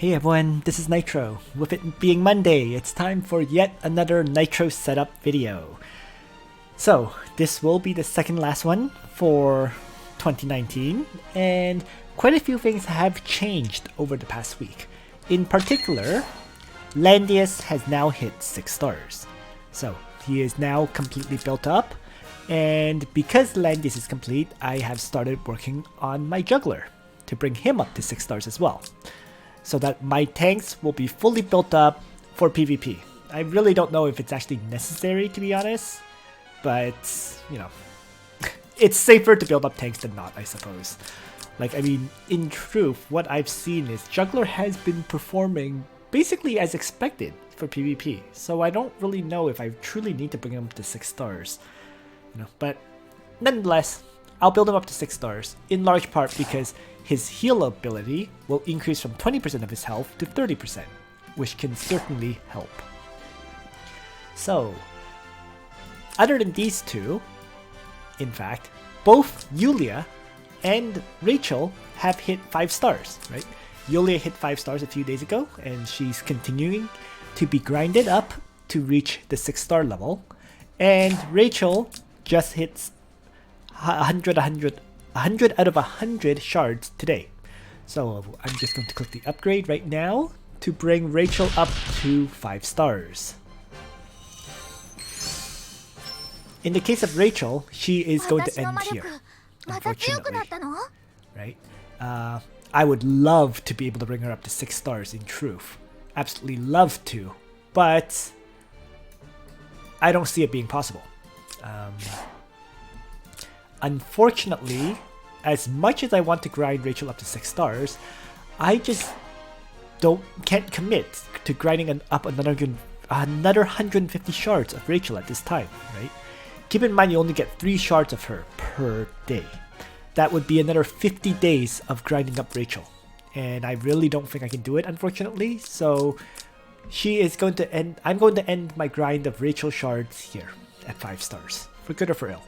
Hey everyone, this is Nitro. With it being Monday, it's time for yet another Nitro setup video. So, this will be the second last one for 2019, and quite a few things have changed over the past week. In particular, Landius has now hit 6 stars. So, he is now completely built up, and because Landius is complete, I have started working on my juggler to bring him up to 6 stars as well, so that my tanks will be fully built up for PvP. I really don't know if it's actually necessary, to be honest, but, you know, it's safer to build up tanks than not, I suppose. Like, I mean, in truth, what I've seen is Juggler has been performing basically as expected for PvP, so I don't really know if I truly need to bring him up to 6 stars. You know, but nonetheless, I'll build him up to 6 stars, in large part because his heal ability will increase from 20% of his health to 30%, which can certainly help. So, other than these two, in fact, both Yulia and Rachel have hit 5 stars, right? Yulia hit 5 stars a few days ago, and she's continuing to be grinded up to reach the 6-star level, and Rachel just hits 100 out of 100 shards today. So I'm just going to click the upgrade right now to bring Rachel up to 5 stars. In the case of Rachel, she is going to end here, unfortunately. Right? I would love to be able to bring her up to 6 stars in truth. Absolutely love to, but I don't see it being possible. Unfortunately, as much as I want to grind Rachel up to 6 stars, I just can't commit to grinding up another 150 shards of Rachel at this time, right? Keep in mind you only get 3 shards of her per day. That would be another 50 days of grinding up Rachel, and I really don't think I can do it, unfortunately. So she is going to end. I'm going to end my grind of Rachel shards here at 5 stars, for good or for ill.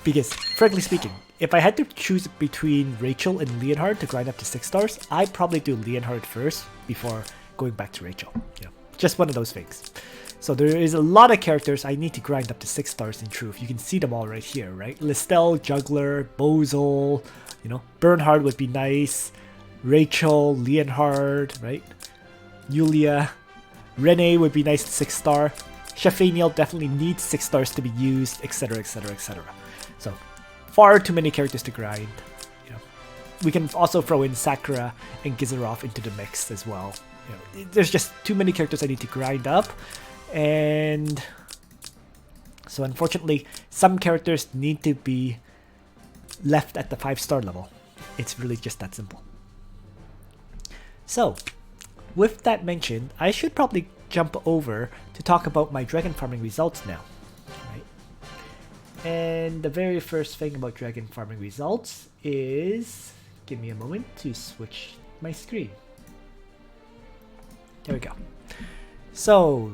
Because, frankly speaking, if I had to choose between Rachel and Leonhard to grind up to 6 stars, I'd probably do Leonhard first before going back to Rachel. Yeah, just one of those things. So there is a lot of characters I need to grind up to 6 stars in truth. You can see them all right here, right? Listel, Juggler, Bozol, you know, Bernhard would be nice, Rachel, Leonhard, right? Yulia, Rene would be nice to 6 star, Shafaniel definitely needs 6 stars to be used, etc, etc, etc. So, far too many characters to grind. You know, we can also throw in Sakura and Gizarov into the mix as well. You know, there's just too many characters I need to grind up, and so unfortunately, some characters need to be left at the 5-star level. It's really just that simple. So, with that mentioned, I should probably jump over to talk about my dragon farming results now. And the very first thing about dragon farming results is, give me a moment to switch my screen. There we go. So,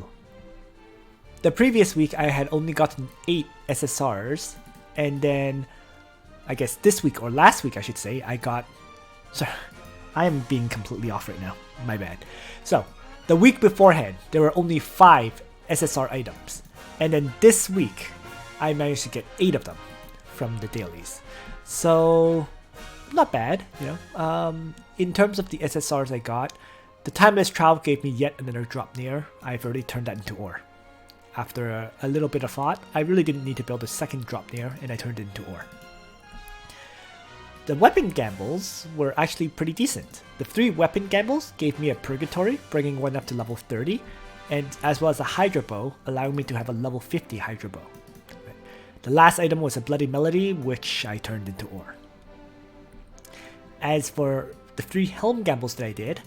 the previous week I had only gotten 8 SSRs, and then I guess this week, or last week I should say, I got, sorry, I am being completely off right now, my bad. So, the week beforehand, there were only 5 SSR items, and then this week, I managed to get 8 of them from the dailies. So, not bad, you know. In terms of the SSRs I got, the Timeless Trowel gave me yet another drop near. I've already turned that into ore. After a little bit of thought, I really didn't need to build a second drop near, and I turned it into ore. The weapon gambles were actually pretty decent. The 3 weapon gambles gave me a Purgatory, bringing one up to level 30, and as well as a Hydra Bow, allowing me to have a level 50 Hydra Bow. The last item was a Bloody Melody, which I turned into ore. As for the 3 helm gambles that I did,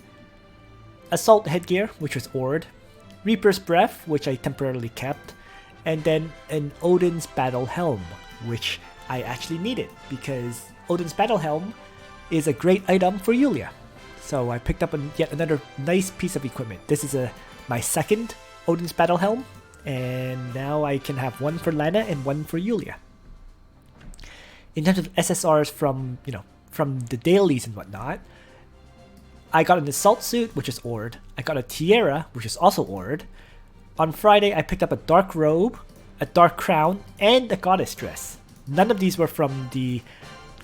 Assault Headgear, which was ored, Reaper's Breath, which I temporarily kept, and then an Odin's Battle Helm, which I actually needed, because Odin's Battle Helm is a great item for Yulia. So I picked up yet another nice piece of equipment. This is my second Odin's Battle Helm, and now I can have one for Lana and one for Yulia. In terms of SSRs from, from the dailies and whatnot. I got an assault suit, which is ored. I got a tiara, which is also ored. On Friday, I picked up a dark robe, a dark crown, and a goddess dress. None of these were from the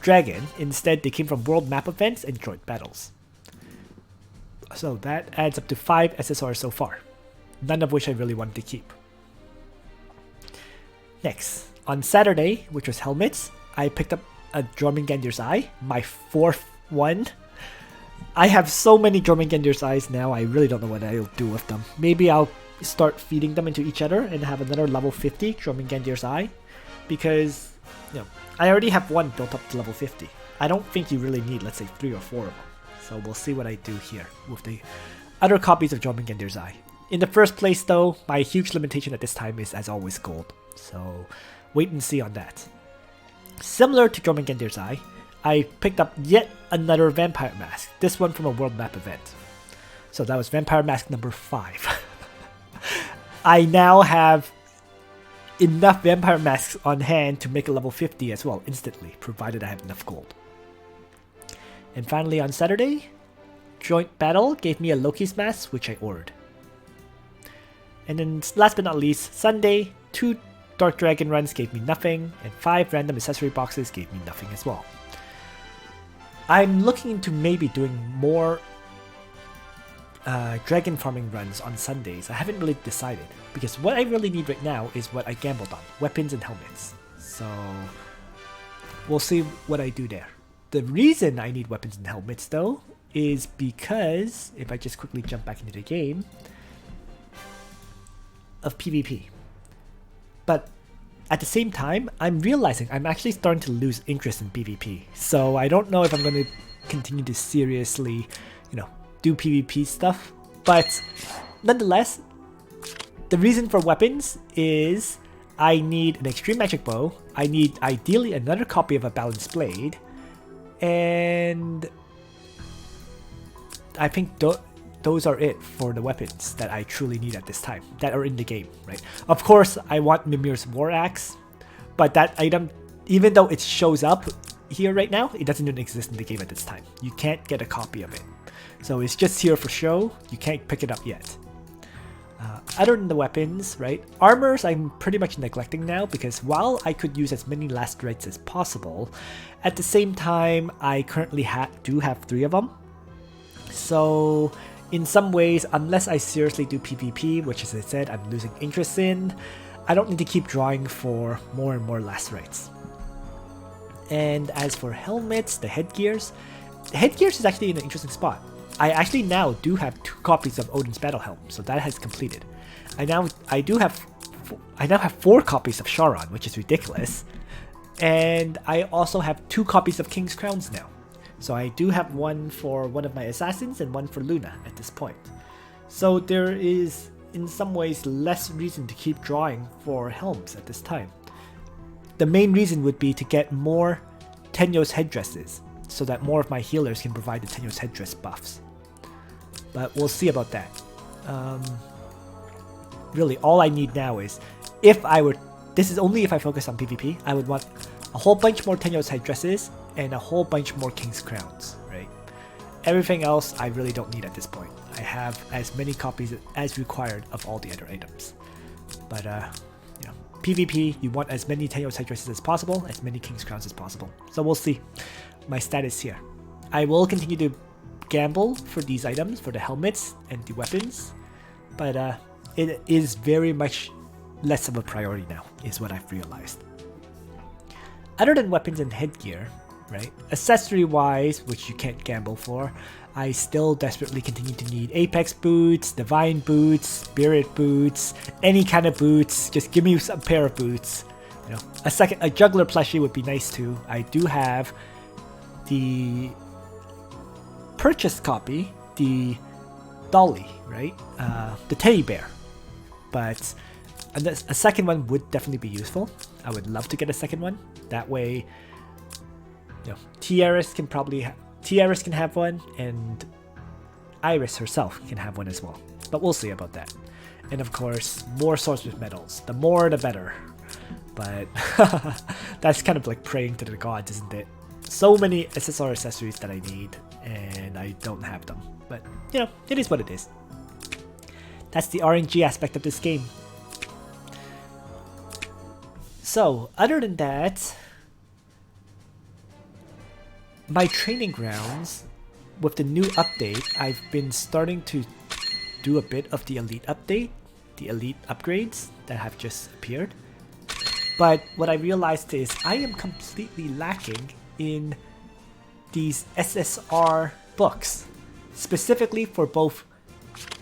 dragon. Instead, they came from world map events and joint battles. So that adds up to 5 SSRs so far. None of which I really wanted to keep. Next, on Saturday, which was helmets, I picked up a Jormungandr's Eye, my 4th one. I have so many Jormungandr's Eyes now, I really don't know what I'll do with them. Maybe I'll start feeding them into each other and have another level 50 Jormungandr's Eye. Because, I already have one built up to level 50. I don't think you really need, let's say, 3 or 4 of them. So we'll see what I do here with the other copies of Jormungandr's Eye. In the first place though, my huge limitation at this time is as always gold. So wait and see on that. Similar to Jormungandr's Eye, I picked up yet another Vampire Mask. This one from a world map event. So that was Vampire Mask number 5. I now have enough Vampire Masks on hand to make a level 50 as well instantly, provided I have enough gold. And finally on Saturday, Joint Battle gave me a Loki's Mask, which I ordered. And then last but not least, Sunday, 2 Dark Dragon runs gave me nothing, and 5 random accessory boxes gave me nothing as well. I'm looking into maybe doing more dragon farming runs on Sundays. I haven't really decided, because what I really need right now is what I gambled on, weapons and helmets. So we'll see what I do there. The reason I need weapons and helmets though is because, if I just quickly jump back into the game, of PvP. But at the same time, I'm realizing I'm actually starting to lose interest in PvP. So I don't know if I'm going to continue to seriously, do PvP stuff. But nonetheless, the reason for weapons is I need an extreme magic bow. I need ideally another copy of a balanced blade. And I think those are it for the weapons that I truly need at this time, that are in the game, right? Of course, I want Mimir's War Axe, but that item, even though it shows up here right now, it doesn't even exist in the game at this time. You can't get a copy of it. So it's just here for show, you can't pick it up yet. Other than the weapons, right? Armors I'm pretty much neglecting now, because while I could use as many last rites as possible, at the same time, I currently do have 3 of them. So in some ways, unless I seriously do PvP, which as I said, I'm losing interest in, I don't need to keep drawing for more and more last rites. And as for helmets, the headgears is actually in an interesting spot. I actually now do have 2 copies of Odin's Battle Helm, so that has completed. I now have 4 copies of Charon, which is ridiculous. And I also have 2 copies of King's Crowns now. So I do have one for one of my assassins and one for Luna at this point. So there is, in some ways, less reason to keep drawing for helms at this time. The main reason would be to get more Tenyo's headdresses, so that more of my healers can provide the Tenyo's headdress buffs. But we'll see about that. Really, all I need now is, this is only if I focus on PvP, I would want a whole bunch more Tenyo's headdresses and a whole bunch more King's Crowns, right? Everything else I really don't need at this point. I have as many copies as required of all the other items. But, PvP, you want as many Tenyo's headdresses as possible, as many King's Crowns as possible. So we'll see my status here. I will continue to gamble for these items, for the helmets and the weapons, but it is very much less of a priority now, is what I've realized. Other than weapons and headgear, right, accessory-wise, which you can't gamble for, I still desperately continue to need Apex boots, Divine boots, Spirit boots, any kind of boots. Just give me a pair of boots. A juggler plushie would be nice too. I do have the purchased copy, the dolly, right? The teddy bear. But a second one would definitely be useful. I would love to get a second one. That way, Tiaris can have one, and Iris herself can have one as well. But we'll see about that. And of course, more swordsmith medals. The more, the better. But that's kind of like praying to the gods, isn't it? so many SSR accessories that I need, and I don't have them. But, you know, it is what it is. That's the RNG aspect of this game. So, other than that, my training grounds, with the new update, I've been starting to do a bit of the elite update, the elite upgrades that have just appeared. But what I realized is I am completely lacking in these SSR books, specifically for both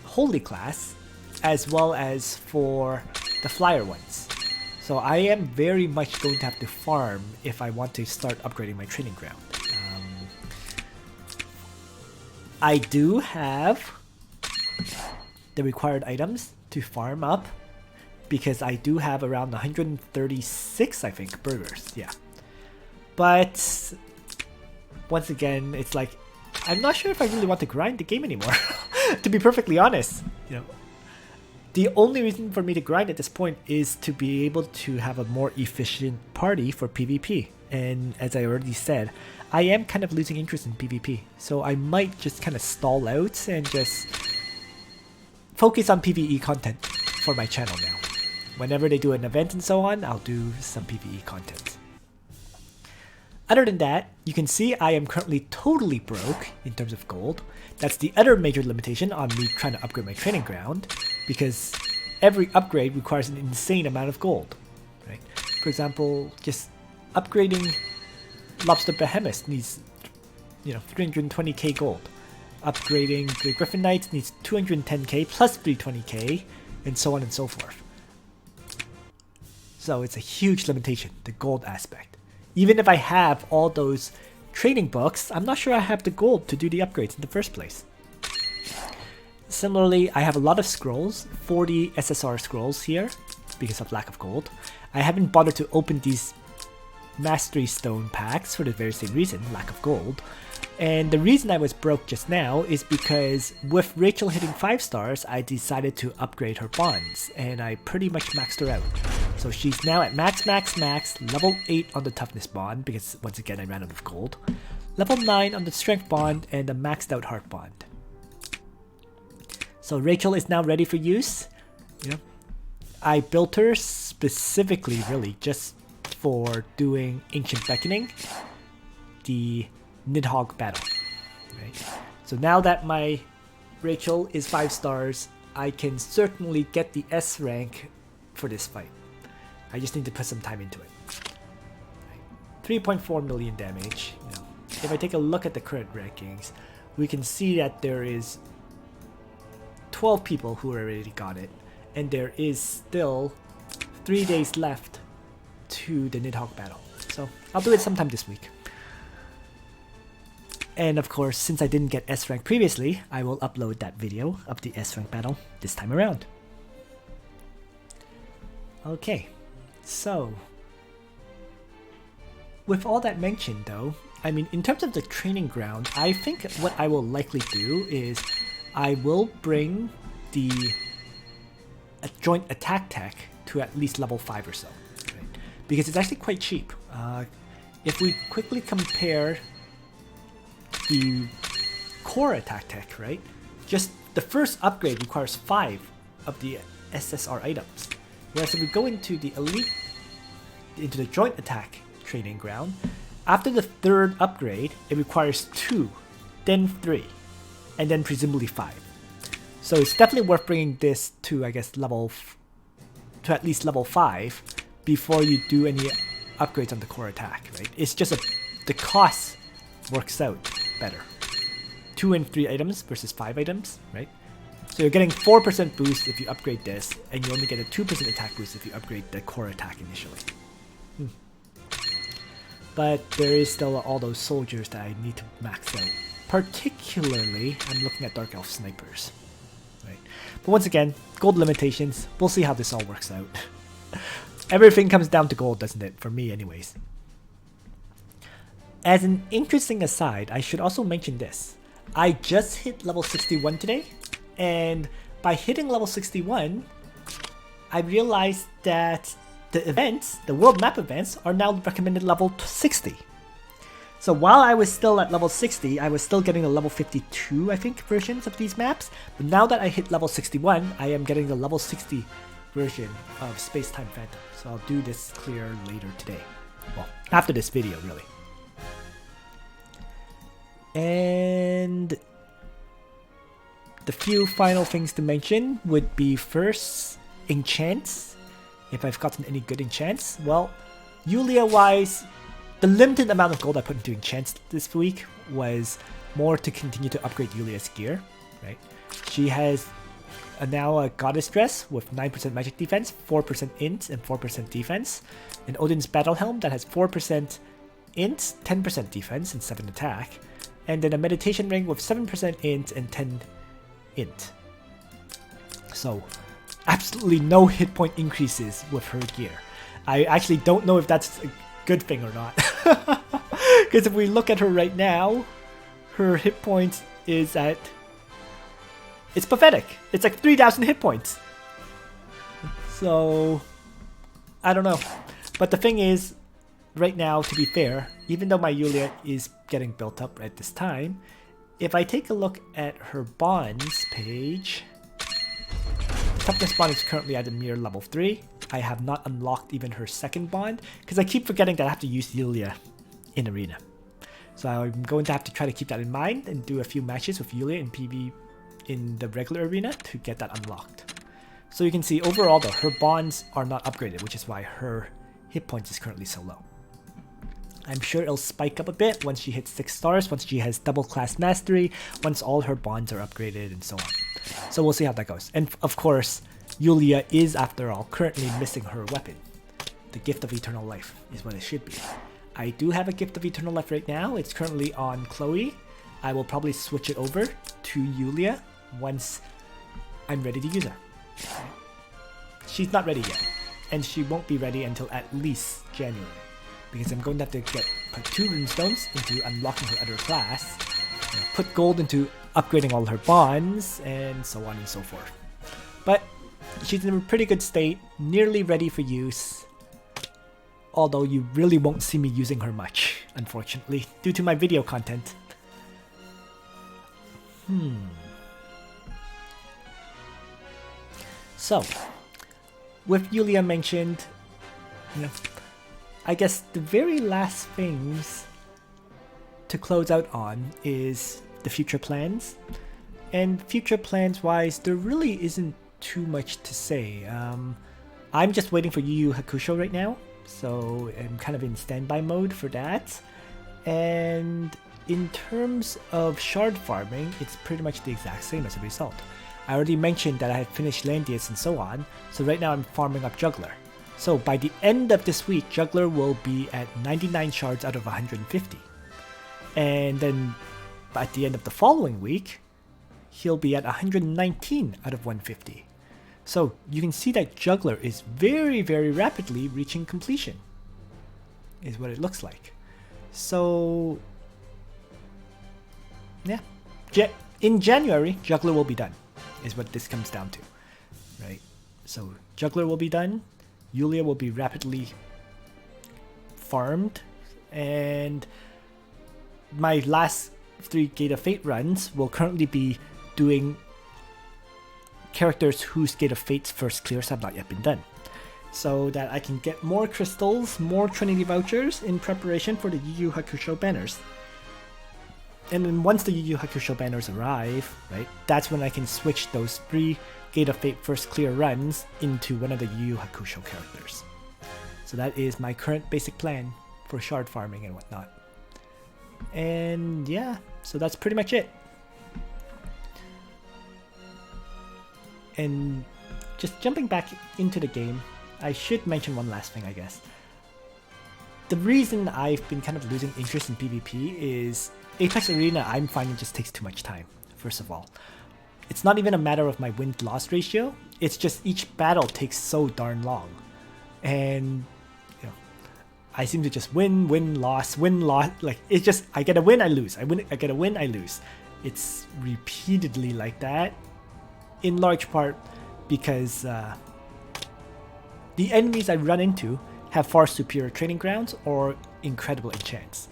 Holy Class as well as for the flyer ones. So I am very much going to have to farm if I want to start upgrading my training ground. I do have the required items to farm up because I do have around 136, I think, burgers. Yeah. But once again, it's like I'm not sure if I really want to grind the game anymore. To be perfectly honest, you know, the only reason for me to grind at this point is to be able to have a more efficient party for PvP. And as I already said, I am kind of losing interest in PvP, so I might just kind of stall out and just focus on PvE content for my channel now. Whenever they do an event and so on, I'll do some PvE content. Other than that, you can see I am currently totally broke in terms of gold. That's the other major limitation on me trying to upgrade my training ground, because every upgrade requires an insane amount of gold. Right? For example, just upgrading Lobster Behemoth needs, 320k gold. Upgrading the Griffin Knights needs 210k plus 320k, and so on and so forth. So it's a huge limitation, the gold aspect. Even if I have all those training books, I'm not sure I have the gold to do the upgrades in the first place. Similarly, I have a lot of scrolls, 40 SSR scrolls here, because of lack of gold. I haven't bothered to open these Mastery Stone packs for the very same reason, lack of gold. And the reason I was broke just now is because with Rachel hitting 5 stars, I decided to upgrade her bonds, and I pretty much maxed her out. So she's now at max, level 8 on the toughness bond, because once again I ran out of gold. Level 9 on the strength bond, and a maxed out heart bond. So Rachel is now ready for use. I built her specifically really just for doing Ancient Beckoning, the Nidhogg battle. Right? So now that my Rachel is 5 stars, I can certainly get the S rank for this fight. I just need to put some time into it. 3.4 million damage. If I take a look at the current rankings, we can see that there is 12 people who already got it, and there is still 3 days left to the Nidhogg battle. So I'll do it sometime this week. And of course, since I didn't get S rank previously, I will upload that video of the S rank battle this time around. Okay, so with all that mentioned though, I mean, in terms of the training ground, I think what I will likely do is I will bring the joint attack tech to at least level 5 or so, right? Because it's actually quite cheap. If we quickly compare the core attack tech, right? Just the first upgrade requires 5 of the SSR items. Whereas if we go into the elite, into the joint attack training ground, after the 3rd upgrade, it requires 2, then 3, and then presumably 5. So it's definitely worth bringing this to, I guess, to at least level 5 before you do any upgrades on the core attack, right? It's just the cost works out better. 2 and 3 items versus 5 items, right? So you're getting 4% boost if you upgrade this, and you only get a 2% attack boost if you upgrade the core attack initially. But there is still all those soldiers that I need to max out. Particularly, I'm looking at Dark Elf snipers. Right? But once again, gold limitations. We'll see how this all works out. Everything comes down to gold, doesn't it? For me anyways. As an interesting aside, I should also mention this. I just hit level 61 today, and by hitting level 61, I realized that the events, the world map events, are now recommended level 60. So while I was still at level 60, I was still getting the level 52, I think, versions of these maps. But now that I hit level 61, I am getting the level 60 version of Space Time Phantom. So I'll do this clear later today. Well, after this video, really. And the few final things to mention would be first, enchants. If I've gotten any good enchants. Well, Yulia-wise, the limited amount of gold I put into enchants this week was more to continue to upgrade Yulia's gear, right? She has now a goddess dress with 9% magic defense, 4% int, and 4% defense. And Odin's battle helm that has 4% int, 10% defense, and 7 attack. And then a meditation ring with 7% int and 10 int. So, absolutely no hit point increases with her gear. I actually don't know if that's a good thing or not. Because if we look at her right now, her hit points is at... It's pathetic. It's like 3,000 hit points. So, I don't know. But the thing is, right now, to be fair, even though my Yulia is getting built up at this time, if I take a look at her bonds page, toughness bond is currently at a mere level 3. I have not unlocked even her second bond, because I keep forgetting that I have to use Yulia in Arena. So I'm going to have to try to keep that in mind and do a few matches with Yulia in PV in the regular arena to get that unlocked. So you can see overall though, her bonds are not upgraded, which is why her hit points is currently so low. I'm sure it'll spike up a bit once she hits 6 stars, once she has double class mastery, once all her bonds are upgraded and so on. So we'll see how that goes. And of course, Yulia is, after all, currently missing her weapon. The Gift of Eternal Life is what it should be. I do have a Gift of Eternal Life right now. It's currently on Chloe. I will probably switch it over to Yulia once I'm ready to use her. She's not ready yet. And she won't be ready until at least January. Because I'm going to have to put 2 runestones into unlocking her other class, put gold into upgrading all her bonds, and so on and so forth. But she's in a pretty good state, nearly ready for use, although you really won't see me using her much, unfortunately, due to my video content. So, with Yulia mentioned, I guess the very last things to close out on is the future plans. And future plans wise, there really isn't too much to say. I'm just waiting for Yu Yu Hakusho right now, so I'm kind of in standby mode for that. And in terms of shard farming, it's pretty much the exact same as a result. I already mentioned that I had finished Landius and so on, so right now I'm farming up Juggler. So by the end of this week, Juggler will be at 99 shards out of 150. And then at the end of the following week, he'll be at 119 out of 150. So you can see that Juggler is very, very rapidly reaching completion, is what it looks like. So, yeah. In January, Juggler will be done, is what this comes down to, right? So Juggler will be done. Yulia will be rapidly farmed, and my last 3 Gate of Fate runs will currently be doing characters whose Gate of Fate's first clears have not yet been done, so that I can get more crystals, more Trinity vouchers in preparation for the Yu Yu Hakusho banners. And then once the Yu Yu Hakusho banners arrive, right, that's when I can switch those 3 Gate of Fate first clear runs into one of the Yu Yu Hakusho characters. So that is my current basic plan for shard farming and whatnot. And yeah, so that's pretty much it. And just jumping back into the game, I should mention one last thing, I guess. The reason I've been kind of losing interest in PvP is Apex Arena, I'm finding just takes too much time, first of all. It's not even a matter of my win-loss ratio, it's just each battle takes so darn long. And, I seem to just win, loss, like, it's just, I get a win, I lose, I get a win, I lose. It's repeatedly like that, in large part because the enemies I run into have far superior training grounds or incredible enchants.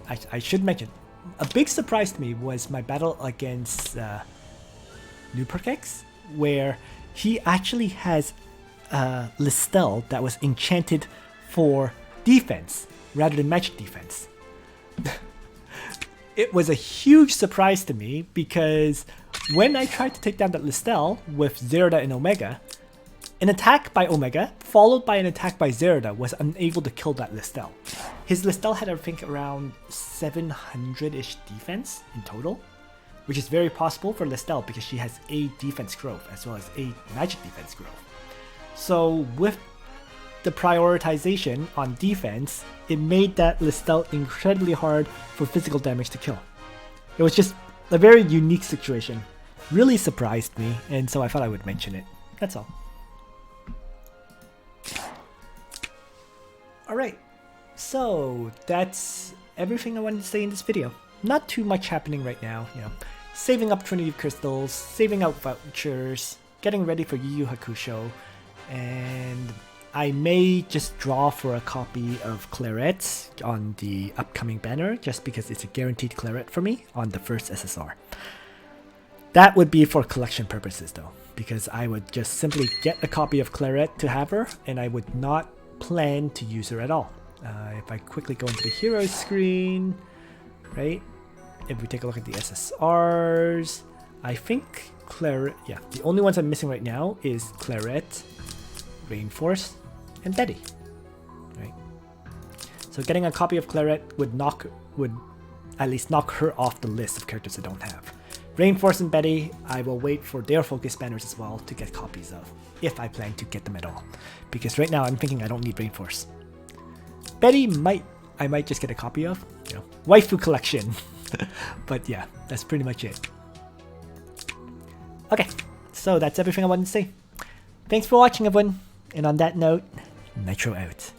I should mention, a big surprise to me was my battle against Nidhogg, where he actually has Listel that was enchanted for defense rather than magic defense. It was a huge surprise to me because when I tried to take down that Listel with Zerda and Omega, an attack by Omega followed by an attack by Zerda was unable to kill that Listel. His Listel had I think around 700-ish defense in total, which is very possible for Listel because she has a defense growth as well as a magic defense growth. So with the prioritization on defense, it made that Listel incredibly hard for physical damage to kill. It was just a very unique situation. Really surprised me, and so I thought I would mention it. That's all. Alright, so that's everything I wanted to say in this video. Not too much happening right now, you know. Saving up Trinity Crystals, saving out vouchers, getting ready for Yu Yu Hakusho, and I may just draw for a copy of Claret on the upcoming banner just because it's a guaranteed Claret for me on the first SSR. That would be for collection purposes though, because I would just simply get a copy of Claret to have her and I would not plan to use her at all. If I quickly go into the hero screen, right? If we take a look at the SSRs, I think Claret, yeah, the only ones I'm missing right now is Claret, Rainforce, and Betty, right? So getting a copy of Claret would at least knock her off the list of characters I don't have. Rainforce and Betty, I will wait for their focus banners as well to get copies of, if I plan to get them at all. Because right now I'm thinking I don't need Rainforce. Betty I might just get a copy of, you know, waifu collection. But yeah, that's pretty much it. Okay, so that's everything I wanted to say. Thanks for watching everyone, and on that note, Nitro out.